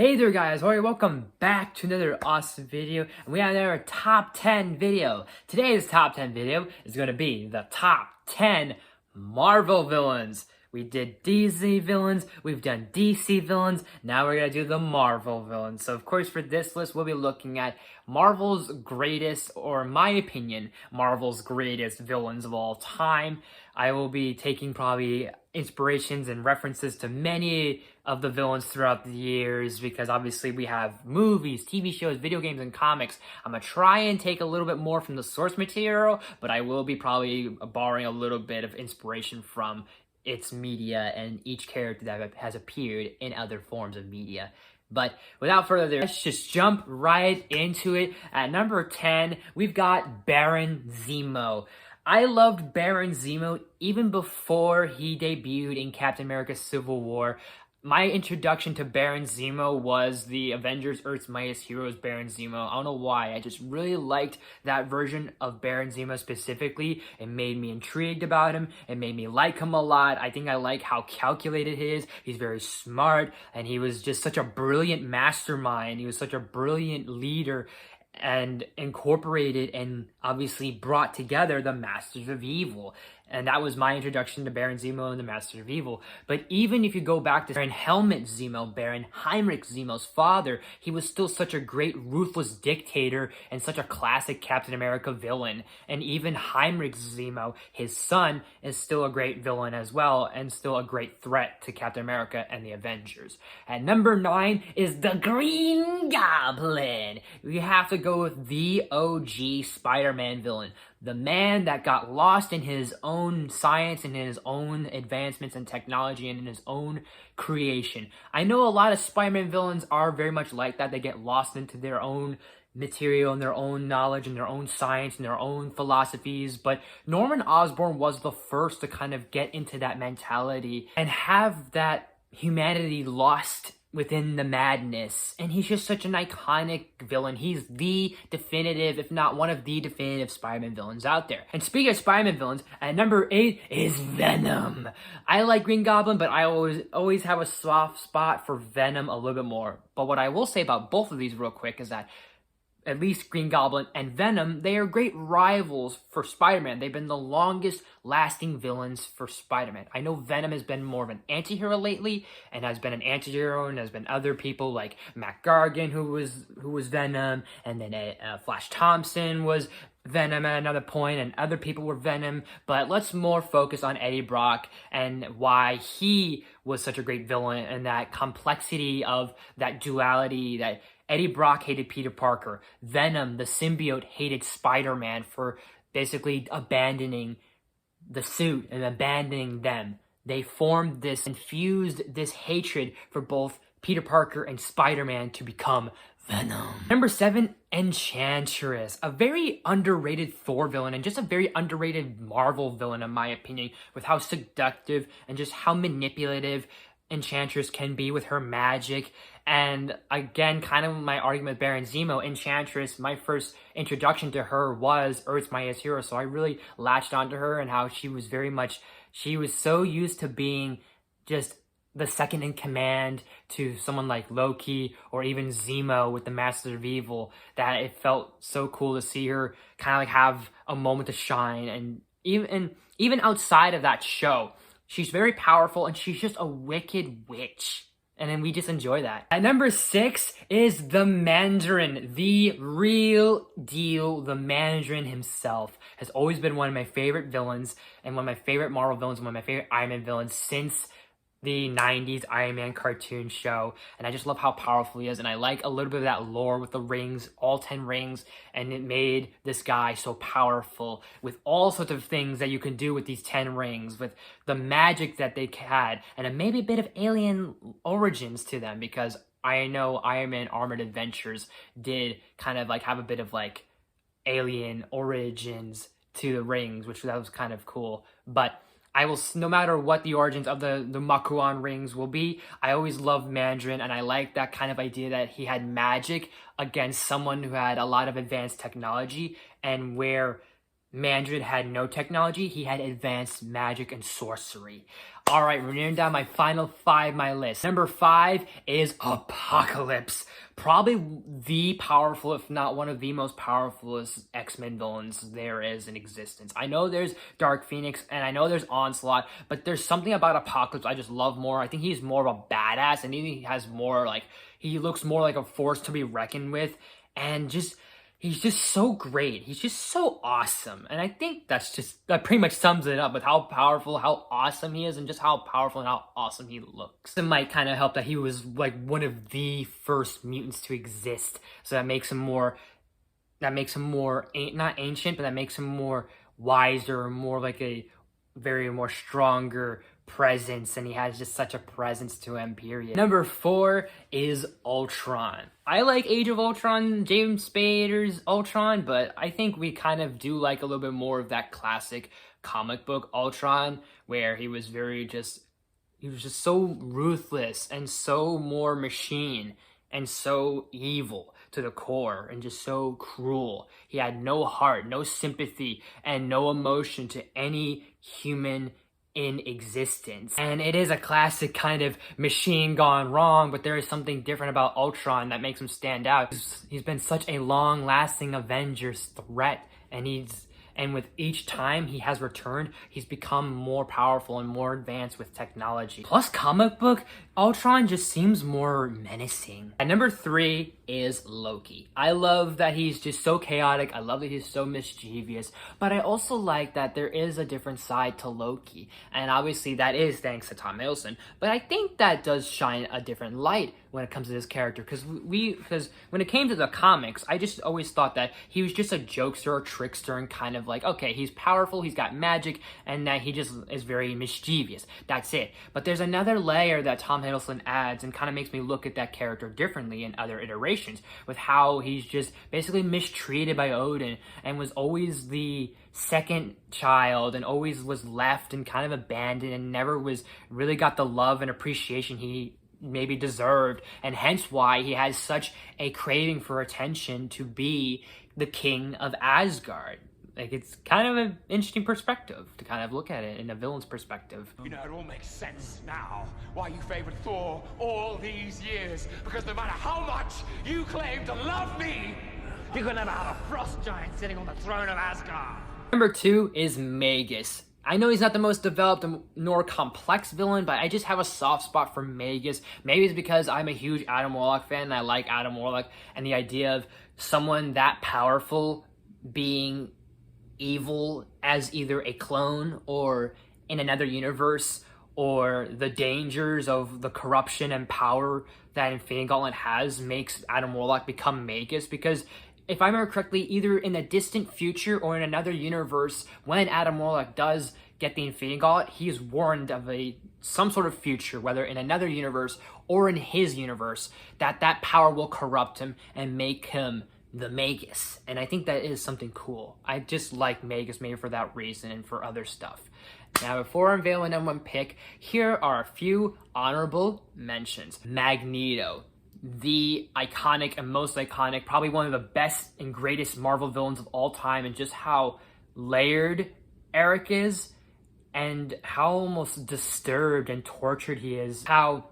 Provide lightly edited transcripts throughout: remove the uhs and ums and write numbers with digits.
Hey there guys, alright, welcome back to another awesome video, and we have another top 10 video. Today's top 10 video is going to be the top 10 Marvel villains. We did Disney villains, we've done DC villains, now we're going to do the Marvel villains. So of course for this list we'll be looking at Marvel's greatest, or in my opinion, Marvel's greatest villains of all time. I will be taking probably inspirations and references to many of the villains throughout the years, because obviously we have movies, TV shows, video games, and comics. I'm gonna try and take a little bit more from the source material, but I will be probably borrowing a little bit of inspiration from its media and each character that has appeared in other forms of media. But without further ado, let's just jump right into it. At number 10, we've got Baron Zemo. I loved Baron Zemo even before he debuted in Captain America Civil War. My introduction to Baron Zemo was the Avengers Earth's Mightiest Heroes Baron Zemo. I don't know why, I just really liked that version of Baron Zemo specifically. It made me intrigued about him, it made me like him a lot. I think I like how calculated he is. He's very smart, and he was just such a brilliant mastermind. He was such a brilliant leader, and incorporated and obviously brought together the Masters of Evil. And that was my introduction to Baron Zemo and the Masters of Evil. But even if you go back to Baron Helmut Zemo, Baron Heinrich Zemo's father, he was still such a great ruthless dictator and such a classic Captain America villain. And even Heinrich Zemo, his son, is still a great villain as well, and still a great threat to Captain America and the Avengers. At number 9 is the Green Goblin. We have to go with the OG Spider-Man villain. The man that got lost in his own science and in his own advancements in technology and in his own creation. I know a lot of Spider-Man villains are very much like that. They get lost into their own material and their own knowledge and their own science and their own philosophies. But Norman Osborn was the first to kind of get into that mentality and have that humanity lost within the madness. And he's just such an iconic villain. He's the definitive, if not one of the definitive Spider-Man villains out there. And speaking of Spider-Man villains, at number 8 is Venom. I like Green Goblin, but I always have a soft spot for Venom a little bit more. But what I will say about both of these real quick is that at least Green Goblin and Venom, they are great rivals for Spider-Man. They've been the longest lasting villains for Spider-Man. I know Venom has been more of an anti-hero lately, and has been an anti-hero, and has been other people like Matt Gargan who was Venom, and then Flash Thompson was Venom at another point, and other people were Venom. But let's more focus on Eddie Brock and why he was such a great villain, and that complexity of that duality that Eddie Brock hated Peter Parker. Venom, the symbiote, hated Spider-Man for basically abandoning the suit and abandoning them. They formed this, infused this hatred for both Peter Parker and Spider-Man to become Venom. Number 7, Enchantress. A very underrated Thor villain, and just a very underrated Marvel villain in my opinion, with how seductive and just how manipulative Enchantress can be with her magic. And again, kind of my argument with Baron Zemo, Enchantress, my first introduction to her was Earth's Mightiest Hero, so I really latched onto her, and how she was so used to being just the second in command to someone like Loki or even Zemo with the Masters of Evil, that it felt so cool to see her kind of like have a moment to shine. And even outside of that show, she's very powerful, and she's just a wicked witch. And then we just enjoy that. At number 6 is the Mandarin, the real deal. The Mandarin himself has always been one of my favorite villains, and one of my favorite Marvel villains, and one of my favorite Iron Man villains since the 90s Iron Man cartoon show. And I just love how powerful he is, and I like a little bit of that lore with the rings, all 10 rings, and it made this guy so powerful with all sorts of things that you can do with these 10 rings, with the magic that they had, and it maybe a bit of alien origins to them, because I know Iron Man Armored Adventures did kind of like have a bit of like alien origins to the rings, which that was kind of cool. But I will, no matter what the origins of the Makuan rings will be, I always loved Mandarin, and I like that kind of idea that he had magic against someone who had a lot of advanced technology, and where Mandarin had no technology, he had advanced magic and sorcery. Alright, we're nearing down my final 5 my list. Number 5 is Apocalypse. Probably the powerful, if not one of the most powerful X-Men villains there is in existence. I know there's Dark Phoenix and I know there's Onslaught, but there's something about Apocalypse I just love more. I think he's more of a badass, and he has more like, he looks more like a force to be reckoned with, and he's just so great. He's just so awesome. And I think that pretty much sums it up with how powerful, how awesome he is, and just how powerful and how awesome he looks. It might kind of help that he was like one of the first mutants to exist. So that makes him more, not ancient, but that makes him more wiser, more like a very more stronger presence, and he has just such a presence to him, period. Number 4 is Ultron. I like Age of Ultron, James Spader's Ultron, but I think we kind of do like a little bit more of that classic comic book Ultron, where he was just so ruthless and so more machine and so evil to the core and just so cruel. He had no heart, no sympathy, and no emotion to any human in existence. And it is a classic kind of machine gone wrong, but there is something different about Ultron that makes him stand out. He's been such a long-lasting Avengers threat, and with each time he has returned, he's become more powerful and more advanced with technology. Plus, comic book Ultron just seems more menacing. At number 3 is Loki. I love that he's just so chaotic. I love that he's so mischievous, but I also like that there is a different side to Loki. And obviously that is thanks to Tom Hiddleston, but I think that does shine a different light when it comes to this character, because when it came to the comics, I just always thought that he was just a jokester, a trickster, and kind of like, okay, he's powerful, he's got magic, and that he just is very mischievous. That's it. But there's another layer that Tom Hiddleston adds and kind of makes me look at that character differently in other iterations, with how he's just basically mistreated by Odin and was always the second child and always was left and kind of abandoned and never was really got the love and appreciation he maybe deserved, and hence why he has such a craving for attention to be the king of Asgard. Like, it's kind of an interesting perspective to kind of look at it in a villain's perspective. You know, it all makes sense now why you favored Thor all these years, because no matter how much you claim to love me, you're gonna never have a frost giant sitting on the throne of Asgard. Number 2 is Magus. I know he's not the most developed nor complex villain, but I just have a soft spot for Magus. Maybe it's because I'm a huge Adam Warlock fan and I like Adam Warlock, and the idea of someone that powerful being evil as either a clone or in another universe, or the dangers of the corruption and power that Infinity Gauntlet has, makes Adam Warlock become Magus. Because if I remember correctly, either in the distant future or in another universe, when Adam Warlock does get the Infinity Gauntlet, he is warned of some sort of future, whether in another universe or in his universe, that power will corrupt him and make him the Magus. And I think that is something cool. I just like Magus maybe for that reason and for other stuff. Now, before I unveil my number 1 pick, here are a few honorable mentions. Magneto, the iconic and most iconic, probably one of the best and greatest Marvel villains of all time, and just how layered Eric is and how almost disturbed and tortured he is. How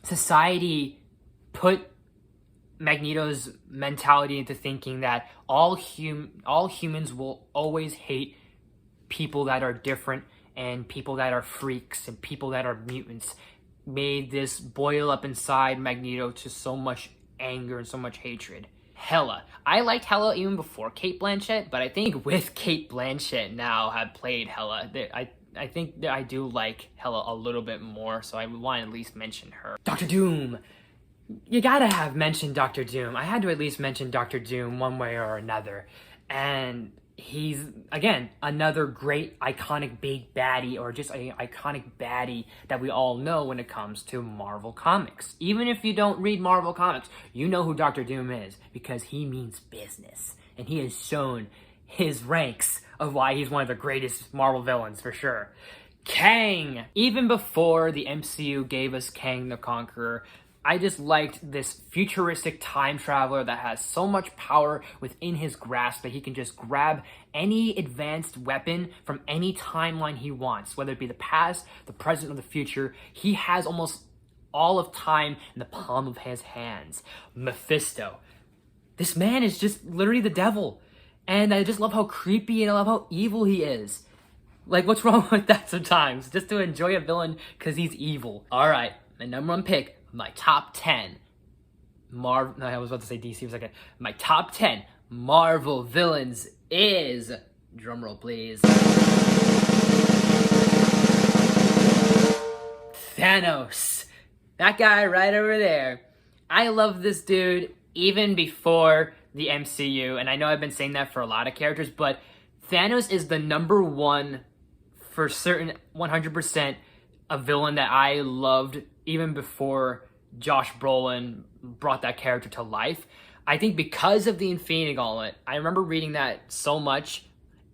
society put Magneto's mentality into thinking that all humans will always hate people that are different and people that are freaks and people that are mutants, made this boil up inside Magneto to so much anger and so much hatred. Hela. I liked Hela even before Cate Blanchett, but I think with Cate Blanchett now have played Hela, I think that I do like Hela a little bit more, so I want to at least mention her. Dr. Doom. You gotta have mentioned Dr. Doom. I had to at least mention Dr. Doom one way or another. And he's, again, another great iconic big baddie, or just an iconic baddie that we all know when it comes to Marvel Comics. Even if you don't read Marvel Comics, you know who Dr. Doom is, because he means business. And he has shown his ranks of why he's one of the greatest Marvel villains, for sure. Kang! Even before the MCU gave us Kang the Conqueror, I just liked this futuristic time traveler that has so much power within his grasp that he can just grab any advanced weapon from any timeline he wants, whether it be the past, the present, or the future. He has almost all of time in the palm of his hands. Mephisto. This man is just literally the devil. And I just love how creepy and I love how evil he is. Like, what's wrong with that sometimes? Just to enjoy a villain because he's evil. All right, my number one pick. My top 10 no, I was about to say DC for a second. My top 10 Marvel villains is, drumroll please, Thanos. That guy right over there. I love this dude even before the MCU, and I know I've been saying that for a lot of characters, but Thanos is the number one, for certain, 100% a villain that I loved even before Josh Brolin brought that character to life. I think because of the Infinity Gauntlet, I remember reading that so much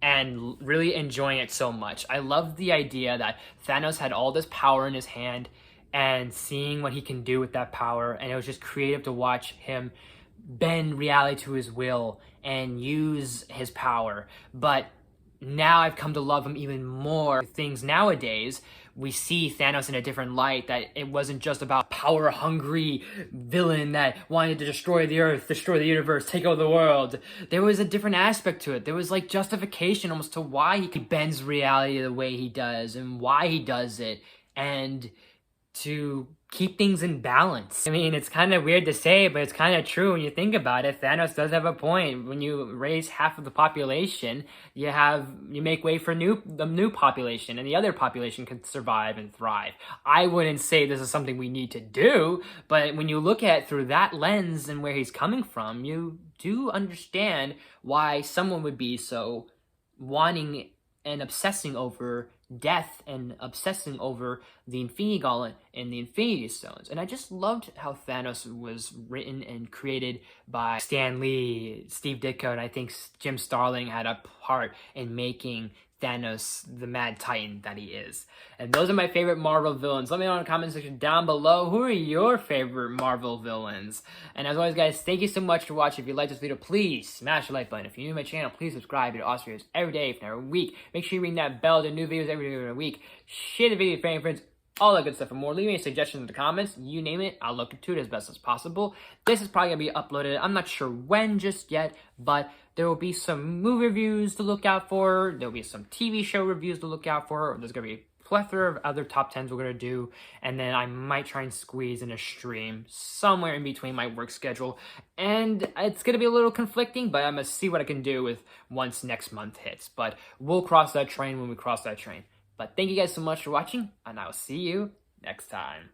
and really enjoying it so much. I loved the idea that Thanos had all this power in his hand and seeing what he can do with that power, and it was just creative to watch him bend reality to his will and use his power. But now I've come to love him even more. Things nowadays, we see Thanos in a different light, that it wasn't just about power-hungry villain that wanted to destroy the earth, destroy the universe, take over the world. There was a different aspect to it. There was like justification almost to why he bends reality the way he does and why he does it, and to keep things in balance. I mean, it's kind of weird to say, but it's kind of true when you think about it. Thanos does have a point. When you raise half of the population, you make way for the new population, and the other population can survive and thrive. I wouldn't say this is something we need to do, but when you look at it through that lens and where he's coming from, you do understand why someone would be so wanting and obsessing over death and obsessing over the Infinity Gauntlet and the Infinity Stones. And I just loved how Thanos was written and created by Stan Lee, Steve Ditko, and I think Jim Starlin had a part in making Thanos the mad titan that he is. And those are my favorite Marvel villains. Let me know in the comment section down below, who are your favorite Marvel villains? And as always, guys, thank you so much for watching. If you like this video, please smash the like button. If you're new to my channel, please subscribe. I do awesome videos every day, if not every week. Make sure you ring that bell to new videos every day of the week. Share the video with your family and friends. All that good stuff and more. Leave me a suggestion in the comments. You name it, I'll look into it as best as possible. This is probably going to be uploaded. I'm not sure when just yet, but there will be some movie reviews to look out for. There will be some TV show reviews to look out for. There's going to be a plethora of other top 10s we're going to do. And then I might try and squeeze in a stream somewhere in between my work schedule. And it's going to be a little conflicting, but I'm going to see what I can do with once next month hits. But we'll cross that train when we cross that train. But thank you guys so much for watching, and I will see you next time.